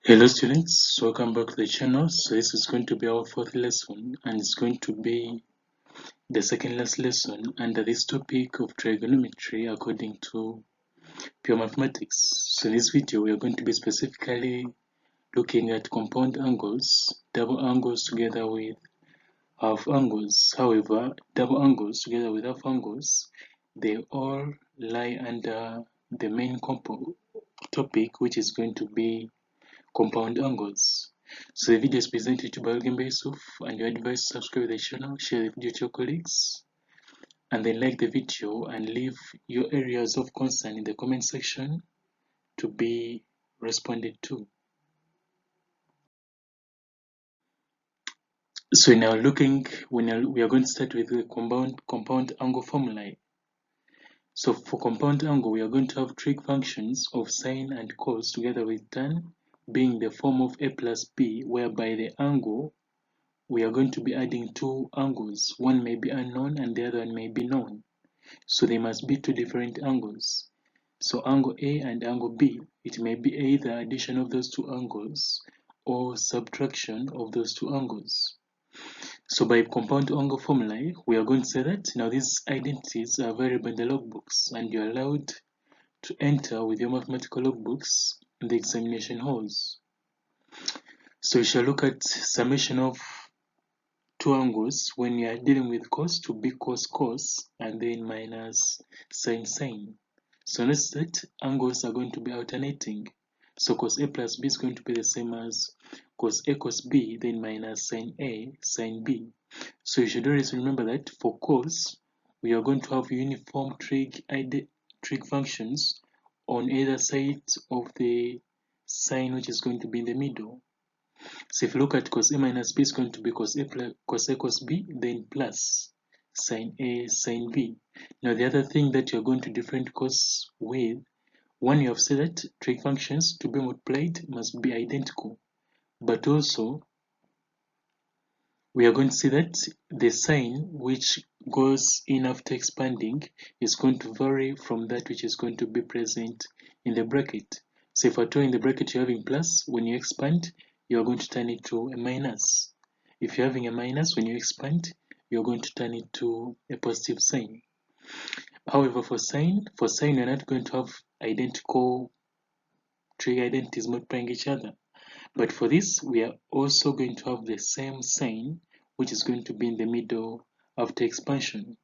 Hello students, welcome back to the channel. So this is going to be our fourth lesson, and it's going to be the second last lesson under this topic of trigonometry according to pure mathematics. So in this video we are going to be specifically looking at compound angles, double angles together with half angles. However, double angles together with half angles, they all lie under the main topic, which is going to be compound angles. So the video is presented to you by Yusuf, and you're advised to subscribe to the channel, share the video to your colleagues, and then like the video and leave your areas of concern in the comment section to be responded to. So now we are going to start with the compound angle formulae. So for compound angle, we are going to have trig functions of sine and cos together with tan being the form of a plus b, whereby the angle we are going to be adding two angles. One may be unknown and the other one may be known. So they must be two different angles. So angle A and angle B, it may be either addition of those two angles or subtraction of those two angles. So by compound angle formulae, we are going to say that now these identities are available in the logbooks, and you're allowed to enter with your mathematical logbooks in the examination halls. So we shall look at summation of two angles when you are dealing with cos to be cos cos and then minus sin sin. So notice that angles are going to be alternating. So cos A plus B is going to be the same as cos A cos B, then minus sin A sin B. So you should always remember that for cos, we are going to have uniform trig functions on either side of the sign, which is going to be in the middle. So if you look at cos A minus B, is going to be cos A cos B, then plus sin A sin B. Now the other thing that you're going to differentiate cos with, one, you have said that trig functions to be multiplied must be identical, but also we are going to see that the sign which goes in after expanding is going to vary from that which is going to be present in the bracket. So if at all in the bracket you're having plus, when you expand, you're going to turn it to a minus. If you're having a minus, when you expand, you're going to turn it to a positive sign. However, for sine, you're not going to have identical trig identities multiplying each other. But for this, we are also going to have the same sign, which is going to be in the middle after expansion.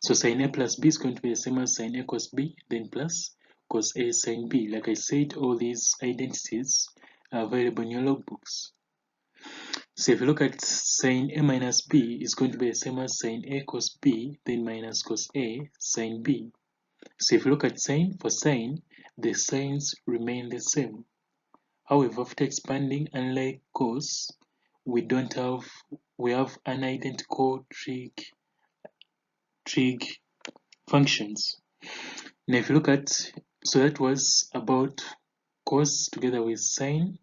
So sin A plus B is going to be the same as sin A cos B, then plus cos A sin B. Like I said, all these identities are available in your logbooks. So if you look at sin A minus B, is going to be the same as sin A cos B, then minus cos A sin B. So if you look at sin, for sin, the signs remain the same. However, after expanding, unlike cos, we have unidentical trig functions. Now if you look at, so that was about cos together with sine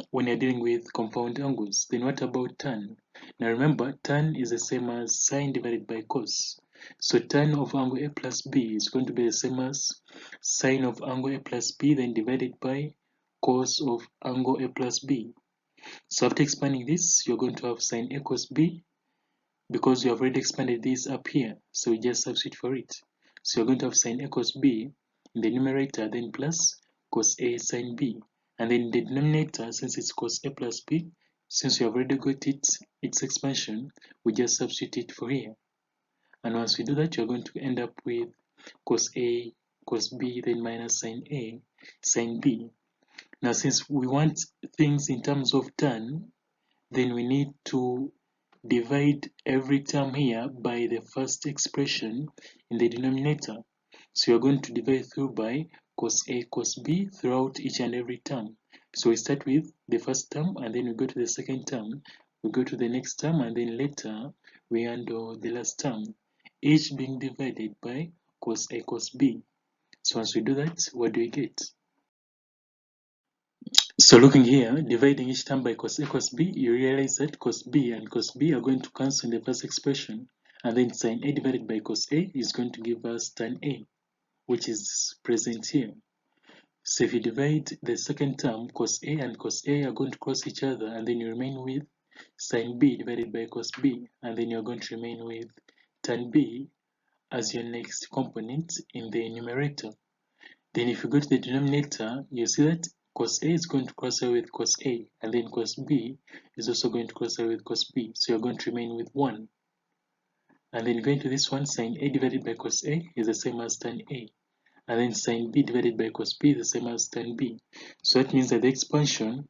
when you're dealing with compound angles. Then what about tan? Now remember, tan is the same as sine divided by cos. So tan of angle A plus B is going to be the same as sine of angle A plus B, then divided by cos of angle A plus B. So after expanding this, you're going to have sin A cos B, because you have already expanded this up here, so you just substitute for it. So you're going to have sin A cos B in the numerator, then plus cos A sin B. And then in the denominator, since it's cos A plus B, since we have already got its expansion, we just substitute it for here. And once we do that, you're going to end up with cos A cos B, then minus sin A sin B. Now since we want things in terms of tan, then we need to divide every term here by the first expression in the denominator. So you're going to divide through by cos A cos B throughout each and every term. So we start with the first term, and then we go to the second term, we go to the next term, and then later we handle the last term, each being divided by cos A cos B. So once we do that, what do we get? So looking here, dividing each term by cos A cos B, you realize that cos B and cos B are going to cancel in the first expression, and then sin A divided by cos A is going to give us tan A, which is present here. So if you divide the second term, cos A and cos A are going to cross each other, and then you remain with sin B divided by cos B, and then you're going to remain with tan B as your next component in the numerator. Then if you go to the denominator, you see that cos A is going to cross over with cos A, and then cos B is also going to cross over with cos B, so you're going to remain with 1. And then going to this one, sin A divided by cos A is the same as tan A. And then sin B divided by cos B is the same as tan B. So that means that the expansion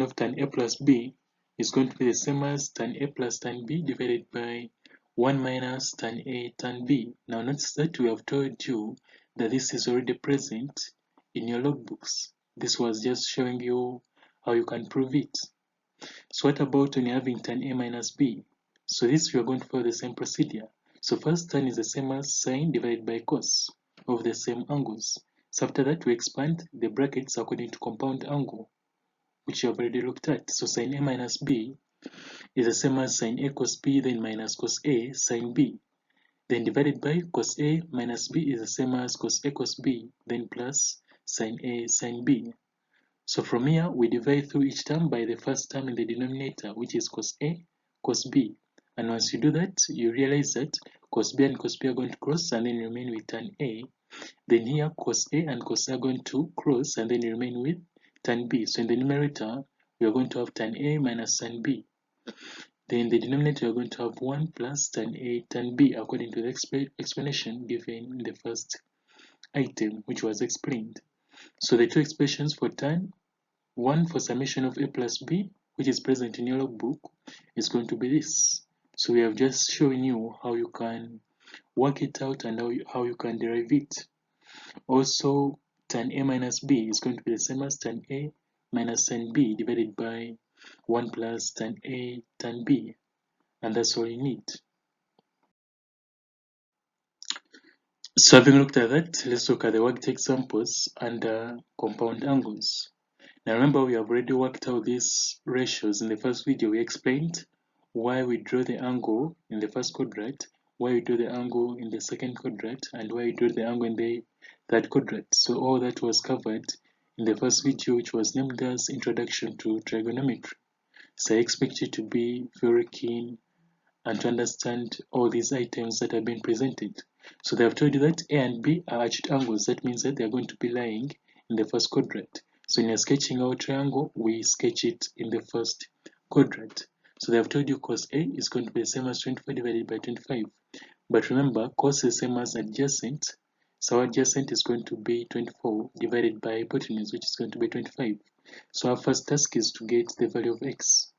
of tan A plus B is going to be the same as tan A plus tan B divided by 1 minus tan A tan B. Now notice that we have told you that this is already present in your logbooks. This was just showing you how you can prove it. So what about when you're having tan A minus B? So this we are going to follow the same procedure. So first tan is the same as sine divided by cos of the same angles. So after that we expand the brackets according to compound angle, which you have already looked at. So sin A minus B is the same as sin A cos B, then minus cos A sin B. Then divided by cos A minus B is the same as cos A cos B, then plus sin A sin B. So from here, we divide through each term by the first term in the denominator, which is cos A, cos B. And once you do that, you realize that cos B and cos B are going to cross and then remain with tan A. Then here, cos A and cos A are going to cross and then remain with tan B. So in the numerator, we are going to have tan A minus tan B. Then in the denominator, we are going to have 1 plus tan A tan B according to the explanation given in the first item, which was explained. So the two expressions for tan, one for summation of A plus B, which is present in your logbook, is going to be this. So we have just shown you how you can work it out and how you can derive it. Also, tan A minus B is going to be the same as tan A minus tan B divided by 1 plus tan A tan B. And that's all you need. So having looked at that, let's look at the worked examples under compound angles. Now remember, we have already worked out these ratios. In the first video, we explained why we draw the angle in the first quadrant, why we draw the angle in the second quadrant, and why we draw the angle in the third quadrant. So all that was covered in the first video, which was named as Introduction to Trigonometry. So I expect you to be very keen and to understand all these items that have been presented. So they have told you that A and B are acute angles. That means that they are going to be lying in the first quadrant. So when you're sketching our triangle, we sketch it in the first quadrant. So they have told you cos A is going to be the same as 24 divided by 25. But remember, cos is the same as adjacent. So our adjacent is going to be 24 divided by hypotenuse, which is going to be 25. So our first task is to get the value of x.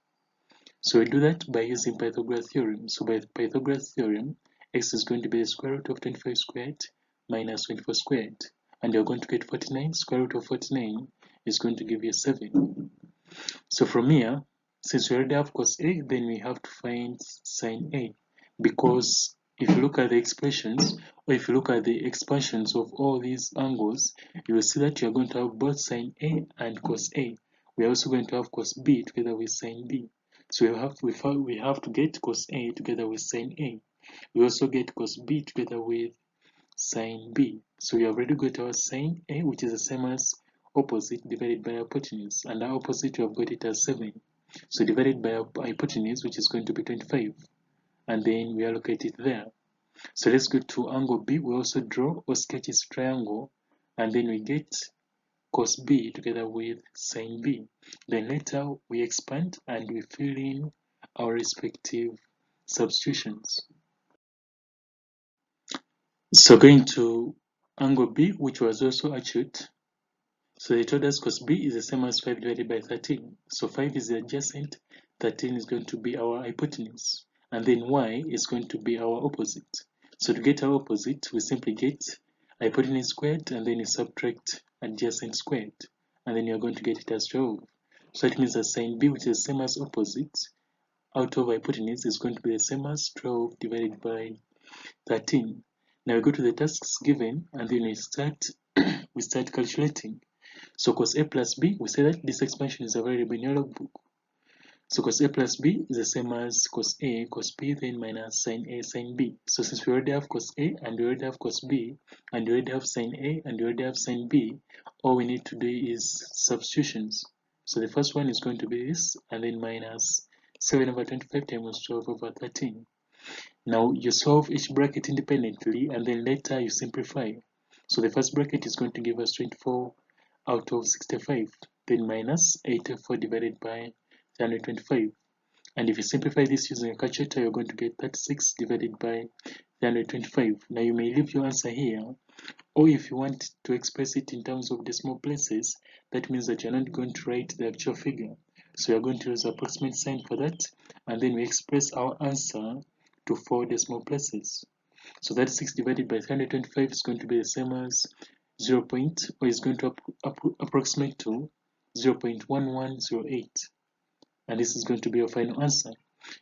So we do that by using Pythagoras theorem. So by Pythagoras theorem, x is going to be the square root of 25 squared minus 24 squared. And you're going to get 49. Square root of 49 is going to give you 7. So from here, since we already have cos A, then we have to find sin A. Because if you look at the expressions, or if you look at the expansions of all these angles, you will see that you're going to have both sin A and cos A. We're also going to have cos B together with sin B. So we have to get cos A together with sin A. We also get cos B together with sin B. So we have already got our sin A, which is the same as opposite divided by hypotenuse. And our opposite, we have got it as 7. So divided by hypotenuse, which is going to be 25. And then we allocate it there. So let's go to angle B. We also draw or sketch its triangle. And then we get cos B together with sin B. Then later we expand and we fill in our respective substitutions. So going to angle B, which was also acute. So they told us cos B is the same as 5 divided by 13. So 5 is the adjacent, 13 is going to be our hypotenuse. And then y is going to be our opposite. So to get our opposite, we simply get hypotenuse squared and then you subtract adjacent squared. And then you're going to get it as 12. So it means that sin B, which is the same as opposite, out of hypotenuse is going to be the same as 12 divided by 13. Now we go to the tasks given and then we start calculating. So cos A plus B, we say that this expansion is available in your logbook. So cos A plus B is the same as cos A cos B then minus sin A sin B. So since we already have cos A and we already have cos B and we already have sin A and we already have sin B, all we need to do is substitutions. So the first one is going to be this and then minus 7 over 25 times 12 over 13. Now you solve each bracket independently and then later you simplify. So the first bracket is going to give us 24 out of 65, then minus 84 divided by 325. And if you simplify this using a calculator, you're going to get 36 divided by 325. Now you may leave your answer here, or if you want to express it in terms of decimal places, that means that you're not going to write the actual figure. So you're going to use approximate sign for that, and then we express our answer to 4 decimal places. So that 6 divided by 325 is going to be the same as 0. Or is going to approximate to 0.1108. And this is going to be your final answer.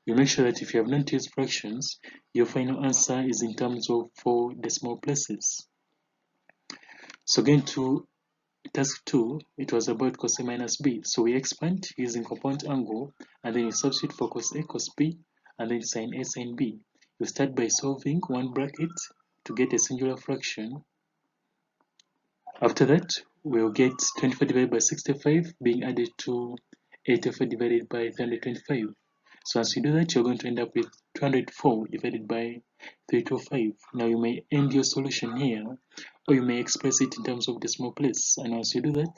You make sure that if you have not used fractions, your final answer is in terms of 4 decimal places. So going to task 2, it was about cos A minus B. So we expand using compound angle, and then you substitute for cos A cos B, and then sin A sin B. You start by solving one bracket to get a singular fraction. After that, we'll get 24 divided by 65 being added to 84 divided by 325. So as you do that, you're going to end up with 204 divided by 325. Now you may end your solution here, or you may express it in terms of decimal place. And once you do that,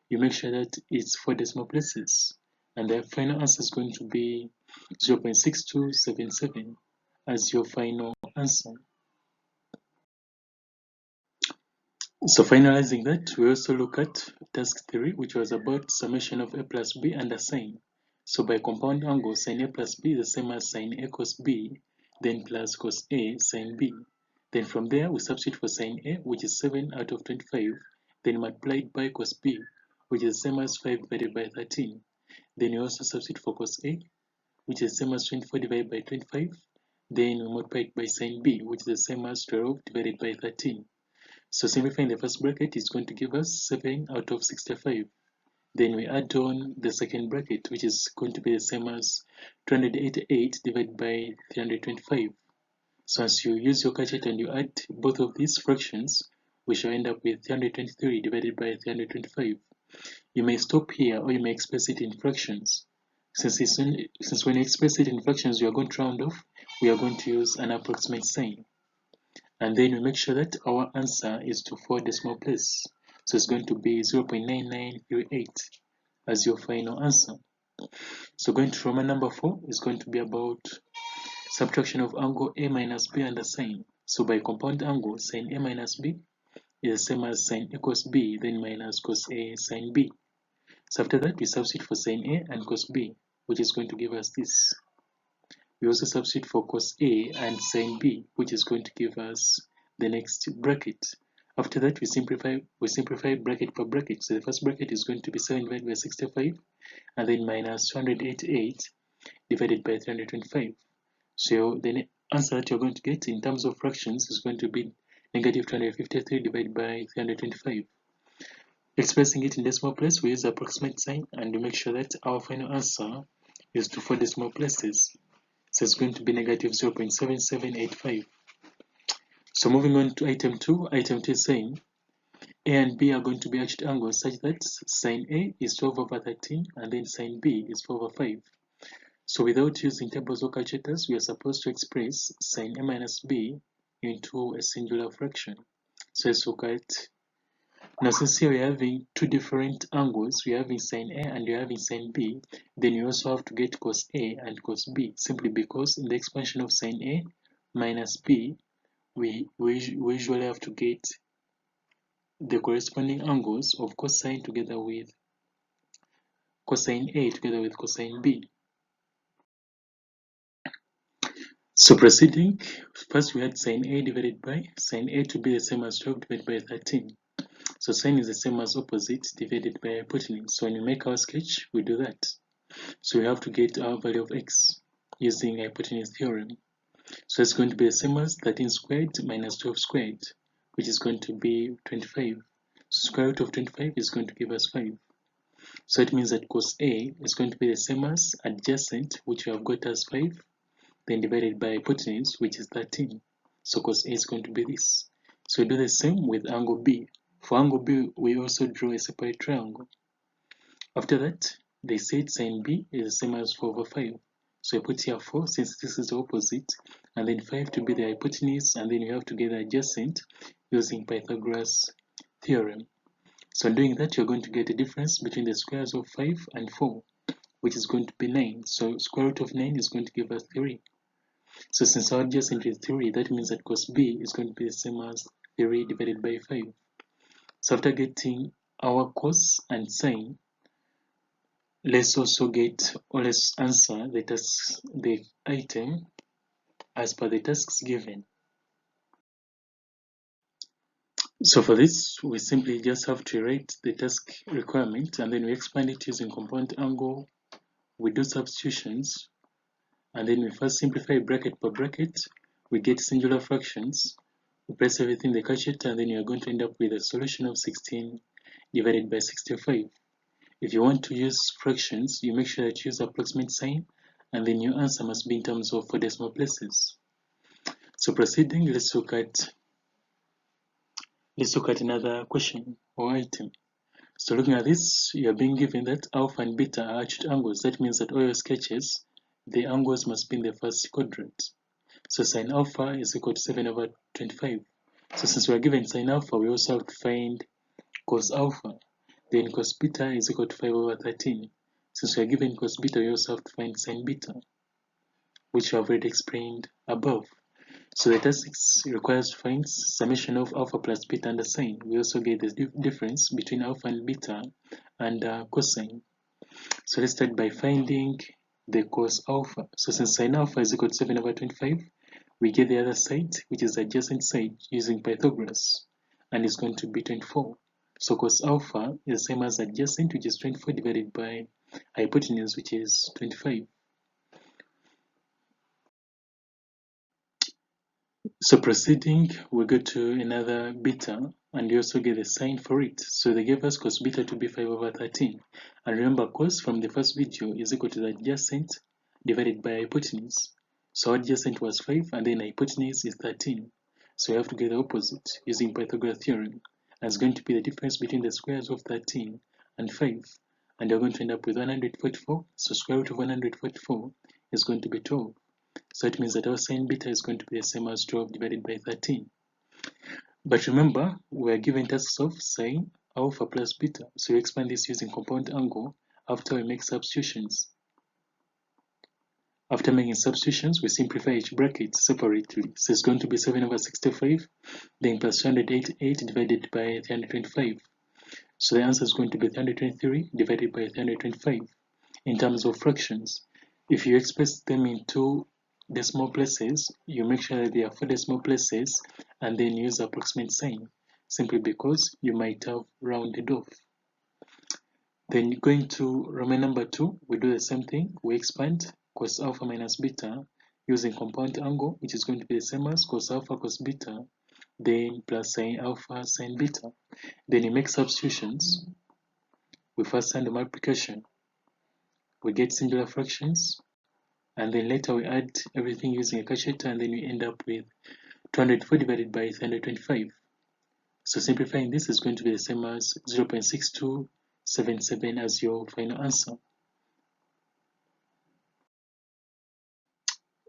you make sure that it's 4 decimal places. And the final answer is going to be 0.6277 as your final answer. So finalizing that, we also look at task 3, which was about summation of A plus B and a sign. So by compound angle, sin A plus B is the same as sin A cos B, then plus cos A sin B. Then from there, we substitute for sin A, which is 7 out of 25, then multiplied by cos B, which is the same as 5 divided by 13. Then we also substitute for cos A, which is the same as 24 divided by 25. Then we multiply it by sin B, which is the same as 12 divided by 13. So simplifying the first bracket is going to give us 7 out of 65. Then we add on the second bracket, which is going to be the same as 288 divided by 325. So as you use your calculator and you add both of these fractions, we shall end up with 323 divided by 325. You may stop here or you may express it in fractions. Since when you express it in fractions, you are going to round off, we are going to use an approximate sign. And then we make sure that our answer is to 4 decimal place. So it's going to be 0.9938 as your final answer. So going to Roman number 4 is going to be about subtraction of angle A minus B and a sine. So by compound angle, sin A minus B is the same as sin A cos B, then minus cos A sin B. So after that, we substitute for sin A and cos B, which is going to give us this. We also substitute for cos A and sin B, which is going to give us the next bracket. After that, we simplify bracket per bracket. So the first bracket is going to be 7 divided by 65, and then minus 288 divided by 325. So the answer that you're going to get in terms of fractions is going to be negative 253 divided by 325. Expressing it in decimal place, we use the approximate sign, and we make sure that our final answer is to 4 decimal places. So it's going to be negative 0.7785. So moving on to item 2. Item 2 is saying A and B are going to be acute angles such that sin A is 12 over 13 and then sin B is 4 over 5. So without using tables or calculators, we are supposed to express sin A minus B into a singular fraction. So let's look at, now since here we are having two different angles, we are having sin A and we are having sin B, then you also have to get cos A and cos B, simply because in the expansion of sin A minus B, we usually have to get the corresponding angles of cosine together with cosine A together with cosine B. So proceeding, first we had sin A divided by sin A to be the same as 12 divided by 13. So sine is the same as opposite divided by hypotenuse. So when we make our sketch, we do that. So we have to get our value of x using hypotenuse theorem. So it's going to be the same as 13 squared minus 12 squared, which is going to be 25. So square root of 25 is going to give us 5. So it means that cos A is going to be the same as adjacent, which we have got as 5, then divided by hypotenuse, which is 13. So cos A is going to be this. So we do the same with angle B. For angle B, we also draw a separate triangle. After that, they said sin B is the same as 4 over 5. So I put here 4 since this is the opposite, and then 5 to be the hypotenuse, and then you have to get the adjacent using Pythagoras theorem. So in doing that, you're going to get the difference between the squares of 5 and 4, which is going to be 9. So square root of 9 is going to give us 3. So since our adjacent is 3, that means that cos B is going to be the same as 3 divided by 5. So after getting our cos and sine, let's also get, or let's answer the item as per the tasks given. So for this, we simply just have to write the task requirement, and then we expand it using compound angle. We do substitutions, and then we first simplify bracket per bracket. We get singular fractions. We press everything in the calculator, and then you are going to end up with a solution of 16 divided by 65. If you want to use fractions, you make sure that you use approximate sign, and then your answer must be in terms of 4 decimal places. So proceeding, let's look at another question or item. So looking at this, you are being given that alpha and beta are acute angles. That means that all your sketches, the angles must be in the first quadrant. So sine alpha is equal to 7 over 25. So since we are given sine alpha, we also have to find cos alpha. Then cos beta is equal to 5 over 13. Since we are given cos beta, we also have to find sine beta, which we have already explained above. So the task requires to find summation of alpha plus beta under sine. We also get the difference between alpha and beta and cosine. So let's start by finding the cos alpha. So since sine alpha is equal to 7 over 25, we get the other side, which is the adjacent side, using Pythagoras, and it's going to be 24. So cos alpha is the same as adjacent, which is 24, divided by hypotenuse, which is 25. So proceeding, we go to another beta, and you also get the sign for it. So they gave us cos beta to be 5 over 13. And remember, cos from the first video is equal to the adjacent divided by hypotenuse. So adjacent was 5, and then hypotenuse is 13. So you have to get the opposite using Pythagoras theorem. And it's going to be the difference between the squares of 13 and 5. And you're going to end up with 144. So square root of 144 is going to be 12. So it means that our sine beta is going to be the same as 12 divided by 13. But remember, we are given tasks of sine alpha plus beta. So we expand this using compound angle after we make substitutions. After making substitutions, we simplify each bracket separately. So it's going to be 7 over 65, then plus 288 divided by 325. So the answer is going to be 323 divided by 325 in terms of fractions. If you express them in two decimal places, you make sure that they are 4 decimal places and then use approximate sign, simply because you might have rounded off. Then going to Roman number 2, we do the same thing. We expand cos alpha minus beta using compound angle, which is going to be the same as cos alpha cos beta, then plus sine alpha sine beta. Then you make substitutions. We first send the multiplication. We get singular fractions, and then later we add everything using a calculator, and then we end up with 204 divided by 325. So simplifying this is going to be the same as 0.6277 as your final answer.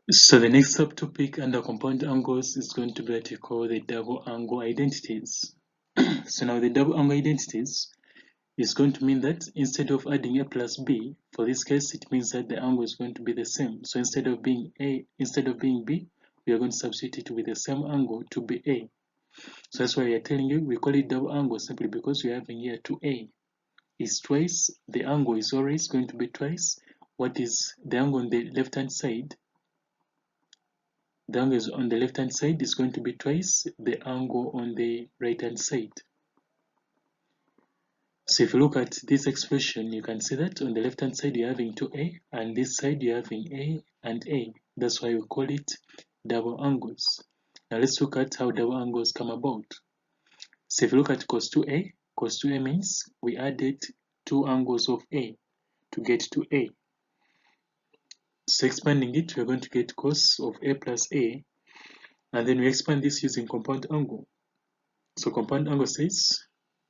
So the next subtopic under compound angles is going to be what we call the double angle identities. So now the double angle identities is going to mean that instead of adding a plus b, for this case it means that the angle is going to be the same. So instead of being b, we are going to substitute it with the same angle to be a. So that's why we are telling you we call it double angle, simply because we are having here 2a is twice, the angle is always going to be twice what is the angle on the left hand side. The angle on the left hand side is going to be twice the angle on the right hand side. So if you look at this expression, you can see that on the left hand side you're having 2a, and this side you're having a and a. That's why we call it double angles. Now let's look at how double angles come about. So if you look at cos 2a means we added two angles of A to get to A. So expanding it, we're going to get cos of A plus A, and then we expand this using compound angle. So compound angle says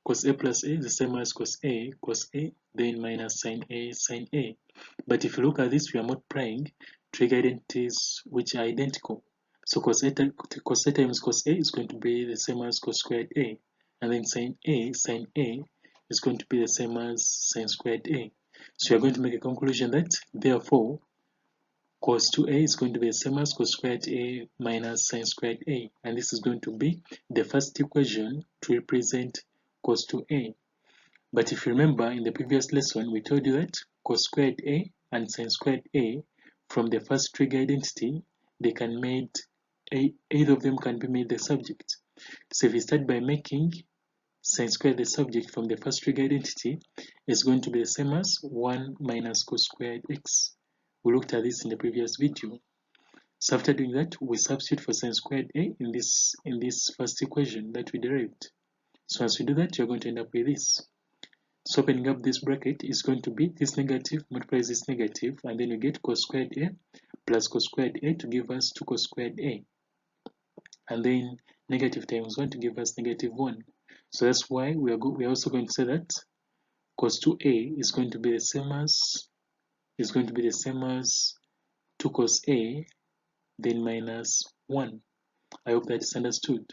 cos A plus A is the same as cos A, then minus sin A, sin A. But if you look at this, we are multiplying trig identities which are identical. So cos A times cos A is going to be the same as cos squared A, and then sin A is going to be the same as sin squared A. So we are going to make a conclusion that therefore cos 2A is going to be the same as cos squared A minus sin squared A, and this is going to be the first equation to represent cos 2A. But if you remember in the previous lesson, we told you that cos squared A and sin squared A from the first trig identity, they can made either of them can be made the subject. So if we start by making sin squared the subject from the first trig identity, is going to be the same as 1 minus cos squared x. We looked at this in the previous video. So after doing that, we substitute for sin squared A in this first equation that we derived. So once we do that, you're going to end up with this. So opening up this bracket is going to be this negative multiplies this negative, and then you get cos squared A plus cos squared A to give us 2 cos squared A. And then negative times 1 to give us negative 1. So that's why we are also going to say that cos 2A is going to be the same as 2 cos A then minus 1. I hope that is understood.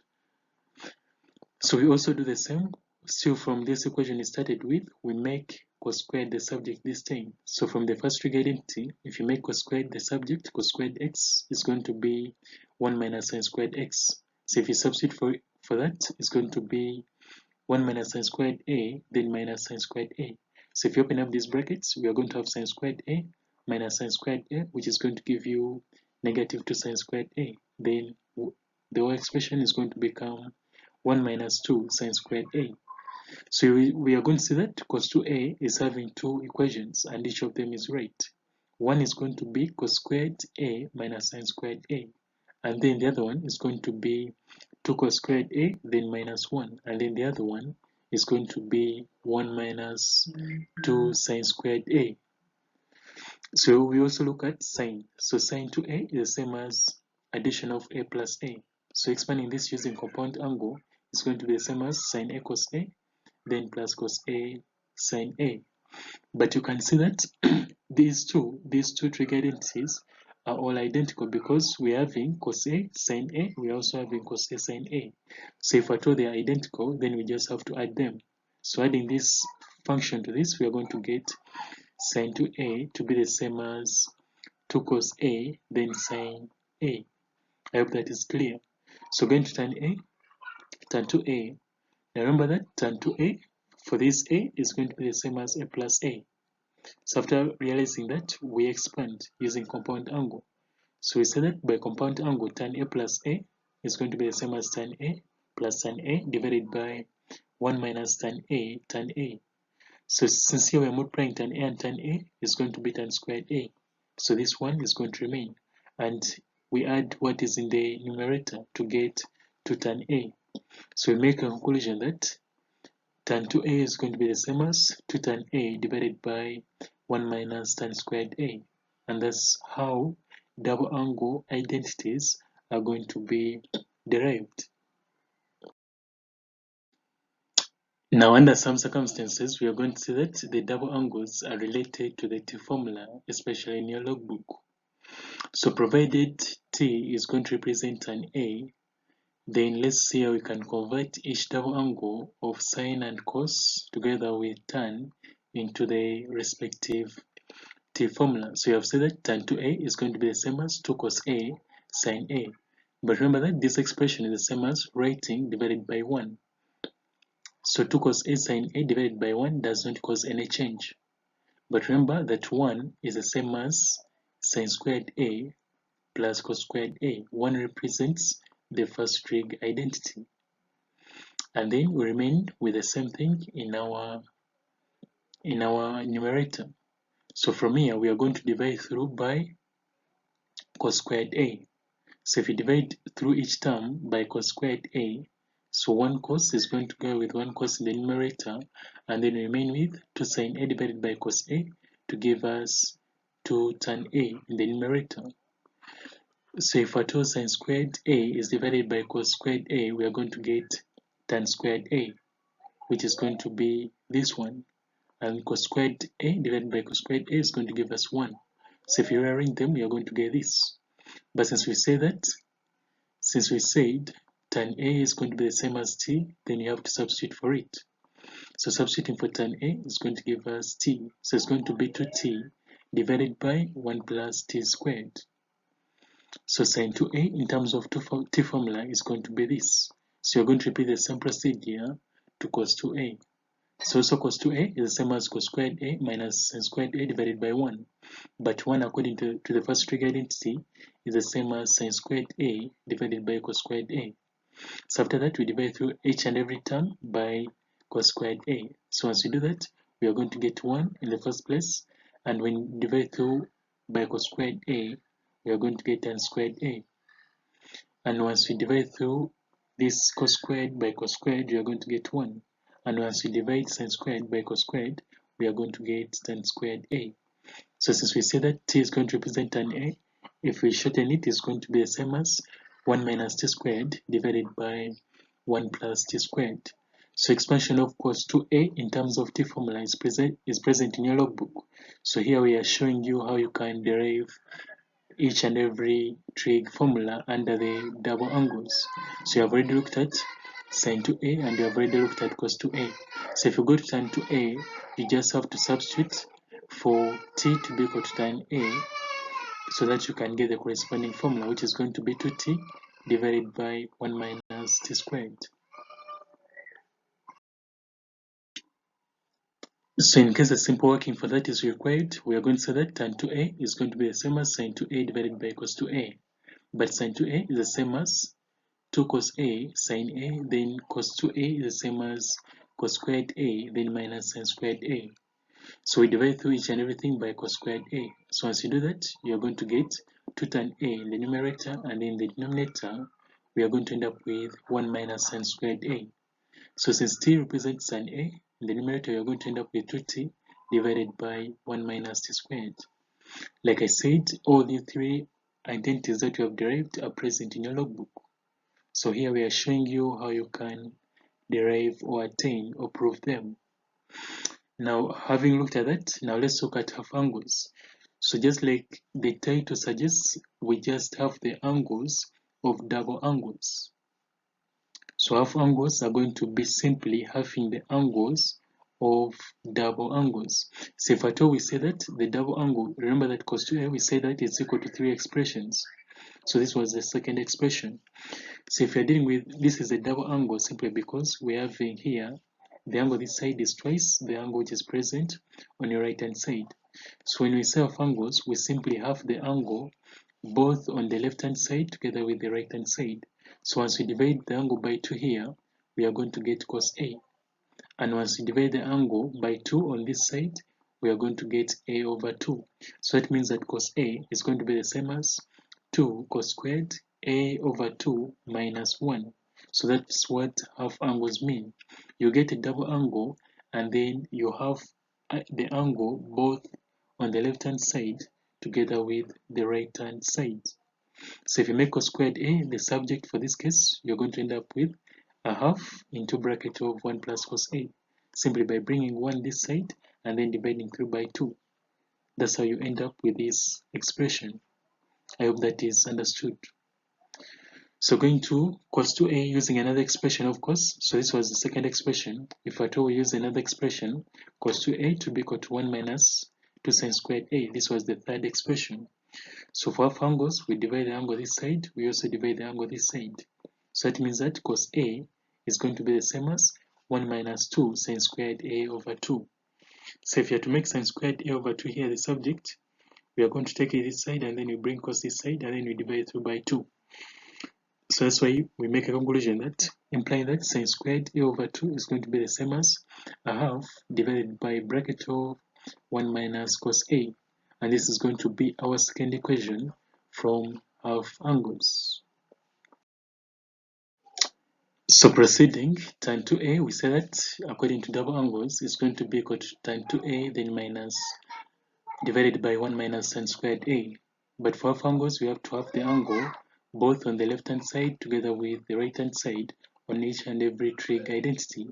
So we also do the same. Still from this equation we started with, we make cos squared the subject this time. So from the first trig identity, if you make cos squared the subject, cos squared x is going to be 1 minus sin squared x. So if you substitute for that, it's going to be 1 minus sin squared A, then minus sin squared A. So if you open up these brackets, we are going to have sin squared A minus sin squared A, which is going to give you negative 2 sin squared A. Then the whole expression is going to become 1 minus 2 sin squared A. So we are going to see that cos 2A is having two equations, and each of them is right. One is going to be cos squared A minus sin squared A, and then the other one is going to be 2 cos squared A, then minus 1, and then the other one is going to be 1 minus 2 sin squared A. So we also look at sine. So sine 2A is the same as addition of A plus A. So expanding this using compound angle is going to be the same as sine A cos A, then plus cos A sine A. But you can see that these two trig identities are all identical because we are having cos A sine A, we are also having cos A sine A. So if at all they are identical, then we just have to add them. So adding this function to this, we are going to get sine 2A to be the same as 2 cos A, then sine A. I hope that is clear. So going to tan 2A. Now remember that tan 2A for this A is going to be the same as A plus A. So after realizing that, we expand using compound angle. So we say that by compound angle, tan A plus A is going to be the same as tan A plus tan A divided by 1 minus tan A tan A. So since here we are multiplying tan A and tan A, is going to be tan squared A. So this one is going to remain. And we add what is in the numerator to get to tan A. So we make a conclusion that tan 2A is going to be the same as 2 tan A divided by 1 minus tan squared A. And that's how double angle identities are going to be derived. Now, under some circumstances, we are going to see that the double angles are related to the T formula, especially in your logbook. So provided T is going to represent an A, then let's see how we can convert each double angle of sine and cos together with tan into the respective T formula. So you have said that tan 2A is going to be the same as 2 cos A sine A. But remember that this expression is the same as writing divided by 1. So 2 cos A sine A divided by 1 does not cause any change. But remember that 1 is the same as sine squared A plus cos squared A. 1 represents the first trig identity. And then we remain with the same thing in our numerator. So from here we are going to divide through by cos squared A. So if you divide through each term by cos squared A, So 1 cos is going to go with 1 cos in the numerator, and then remain with 2 sin A divided by cos A to give us 2 tan A in the numerator. So if our 2 sin squared A is divided by cos squared A, we are going to get tan squared A, which is going to be this one. And cos squared A divided by cos squared A is going to give us 1. So if you rearrange them, we are going to get this. But since we said tan A is going to be the same as t, then you have to substitute for it. So substituting for tan A is going to give us t. So it's going to be 2t divided by 1 plus t squared. So sin 2a in terms of t formula is going to be this. So you're going to repeat the same procedure to cos 2a. So also cos 2a is the same as cos squared a minus sin squared a divided by 1. But 1, according to the first trig identity, is the same as sin squared a divided by cos squared a. So after that, we divide through each and every term by cos squared a. So once we do that, we are going to get 1 in the first place. And when we divide through by cos squared a, we are going to get tan squared a. And once we divide through this cos squared by cos squared, we are going to get 1. And once we divide sin squared by cos squared, we are going to get tan squared a. So since we say that t is going to represent tan a, if we shorten it, it's going to be the same as 1 minus t squared divided by 1 plus t squared. So expansion of cos 2a in terms of t formula is present in your logbook. So here we are showing you how you can derive each and every trig formula under the double angles. So you have already looked at sin 2a and you have already looked at cos 2a. So if you go to tan 2a, you just have to substitute for t to be equal to tan a so that you can get the corresponding formula, which is going to be 2t divided by 1 minus t squared. So in case a simple working for that is required, we are going to say that tan 2a is going to be the same as sin 2a divided by cos 2a. But sin 2a is the same as 2 cos a sin a, then cos 2a is the same as cos squared a, then minus sin squared a. So we divide through each and everything by cos squared a. So once you do that, you're going to get 2 tan a in the numerator, and in the denominator, we are going to end up with 1 minus sin squared a. So since t represents tan a, in the numerator, you're going to end up with 2t divided by 1 minus t squared. Like I said, all the 3 identities that you have derived are present in your logbook. So here we are showing you how you can derive or attain or prove them. Now, having looked at that, now let's look at half angles. So just like the title suggests, we just have the angles of double angles. So half angles are going to be simply halving the angles of double angles. So if at all we say that the double angle, remember that cos 2a, we say that it's equal to 3 expressions. So this was the second expression. So if you're dealing with, this is a double angle simply because we have here, the angle this side is twice the angle which is present on your right hand side. So when we say half angles, we simply have the angle both on the left hand side together with the right hand side. So once we divide the angle by 2 here, we are going to get cos A. And once we divide the angle by 2 on this side, we are going to get A over 2. So that means that cos A is going to be the same as 2 cos squared A over 2 minus 1. So that's what half angles mean. You get a double angle and then you have the angle both on the left hand side together with the right hand side. So if you make cos squared A the subject for this case, you're going to end up with a half into bracket of 1 plus cos A, simply by bringing 1 this side and then dividing through by 2. That's how you end up with this expression. I hope that is understood. So going to cos 2a using another expression, of course. So this was the second expression. If at all we use another expression, cos 2a to be equal to 1 minus 2 sin squared a. This was the third expression. So for half angles, we divide the angle this side. We also divide the angle this side. So that means that cos a is going to be the same as 1 minus 2 sin squared a over 2. So if you have to make sin squared a over 2 here the subject, we are going to take it this side and then we bring cos this side and then we divide through by 2. So that's why we make a conclusion that implying that sin squared a over 2 is going to be the same as a half divided by bracket of 1 minus cos a. And this is going to be our second equation from half angles. So proceeding, tan 2a, we say that according to double angles is going to be equal to tan 2a then minus divided by 1 minus sin squared a. But for half angles, we have to have the angle both on the left hand side together with the right hand side on each and every trig identity.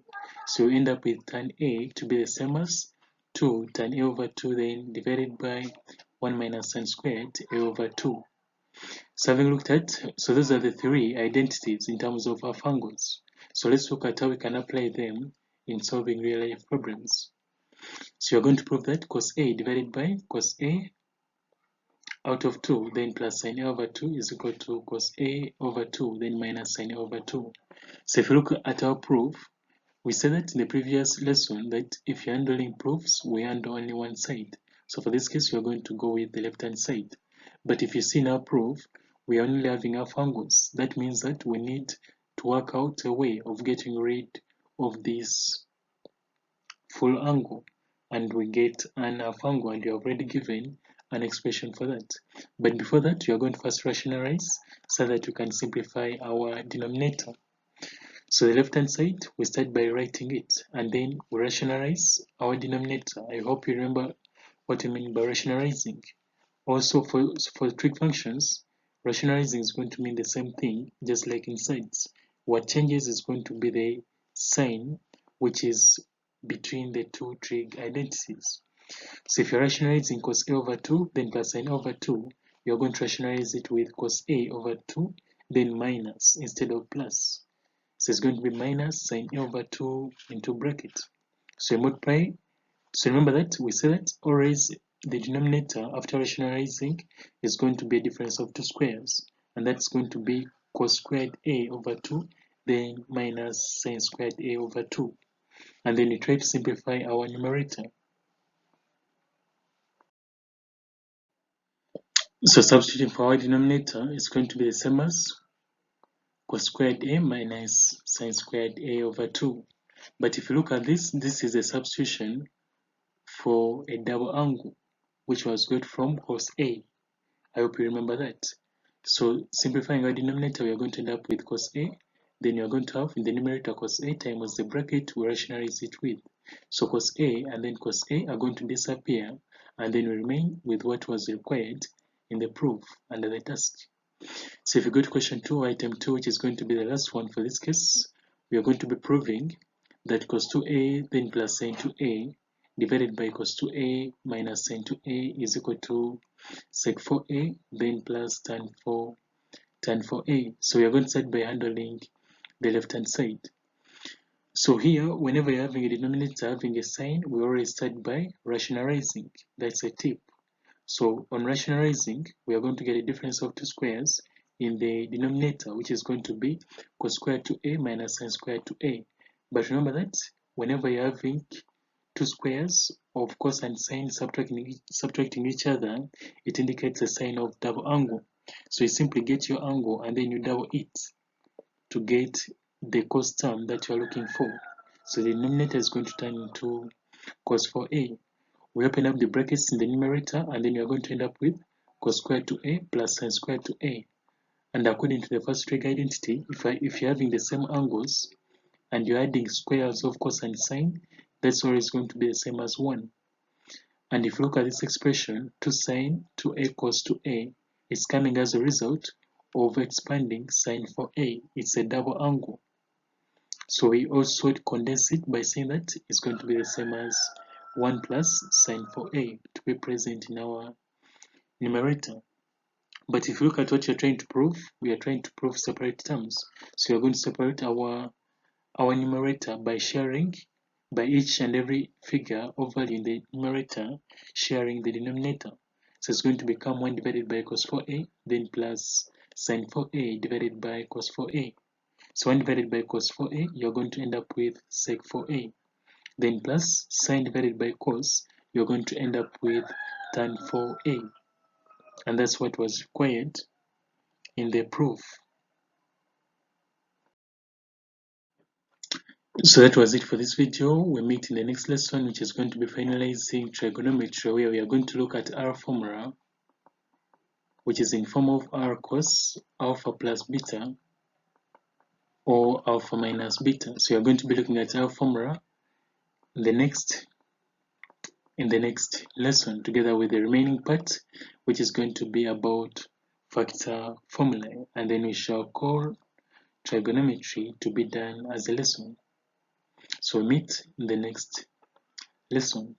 So we end up with tan a to be the same as 2 tan a over 2 then divided by 1 minus sin squared a over 2. So having looked at, so those are the three identities in terms of half angles. So let's look at how we can apply them in solving real life problems. So you're going to prove that cos A divided by cos A out of 2 then plus sin A over 2 is equal to cos A over 2 then minus sin A over 2. So if you look at our proof, we said that in the previous lesson that if you're handling proofs, we handle only one side. So for this case, we're going to go with the left hand side. But if you see in our proof, we are only having half angles. That means that we need to work out a way of getting rid of this full angle, and we get an half angle, and you have already given an expression for that. But before that, we are going to first rationalize so that we can simplify our denominator. So the left hand side, we start by writing it, and then we rationalize our denominator. I hope you remember what I mean by rationalizing. Also for trig functions, rationalizing is going to mean the same thing, just like in sides. What changes is going to be the sign, which is between the two trig identities. So if you're rationalizing cos A over 2, then plus sin over 2, you're going to rationalize it with cos A over 2, then minus instead of plus. So it's going to be minus sin A over 2 into bracket. So you multiply. So remember that we said that always the denominator after rationalizing is going to be a difference of two squares, and that's going to be cos squared A over 2 then minus sin squared A over 2. And then we try to simplify our numerator. So substituting for our denominator is going to be the same as cos squared A minus sin squared A over 2. But if you look at this, this is a substitution for a double angle, which was got from cos A. I hope you remember that. So simplifying our denominator, we are going to end up with cos A. Then you are going to have in the numerator cos A times the bracket we rationalize it with. So cos A and then cos A are going to disappear, and then we remain with what was required in the proof under the task. So if you go to question 2, item 2, which is going to be the last one for this case, we are going to be proving that cos 2a then plus sin 2a divided by cos 2a minus sin 2a is equal to sec 4a then plus tan 4a. So we are going to start by handling the left hand side. So here, whenever you're having a denominator having a sign, we always start by rationalizing. That's a tip. So on rationalizing, we are going to get a difference of two squares in the denominator, which is going to be cos squared 2a minus sin squared 2a. But remember that whenever you're having two squares of cos and sin subtracting each other, it indicates a sign of double angle. So you simply get your angle and then you double it to get the cos term that you're looking for. So the denominator is going to turn into cos 4a. We open up the brackets in the numerator, and then you're going to end up with cos squared 2a plus sin squared 2a. And according to the first trig identity, if you're having the same angles and you're adding squares of cos and sin, that's always going to be the same as 1. And if you look at this expression, 2 sin 2a cos 2a is coming as a result of expanding sin 4a. It's a double angle. So we also condense it by saying that it's going to be the same as 1 plus sin 4a to be present in our numerator. But if you look at what you're trying to prove, we are trying to prove separate terms. So you're going to separate our numerator by sharing by each and every figure or value in the numerator sharing the denominator. So it's going to become 1 divided by cos 4a then plus sin 4a divided by cos 4a. So 1 divided by cos 4a, you're going to end up with sec 4a. Then plus sin divided by cos, you're going to end up with tan 4a. And that's what was required in the proof. So that was it for this video. We meet in the next lesson, which is going to be finalizing trigonometry, where we are going to look at our formula, which is in form of r cos alpha plus beta or alpha minus beta. So you're going to be looking at our formula in the next lesson, together with the remaining part, which is going to be about factor formulae, and then we shall call trigonometry to be done as a lesson. So meet in the next lesson.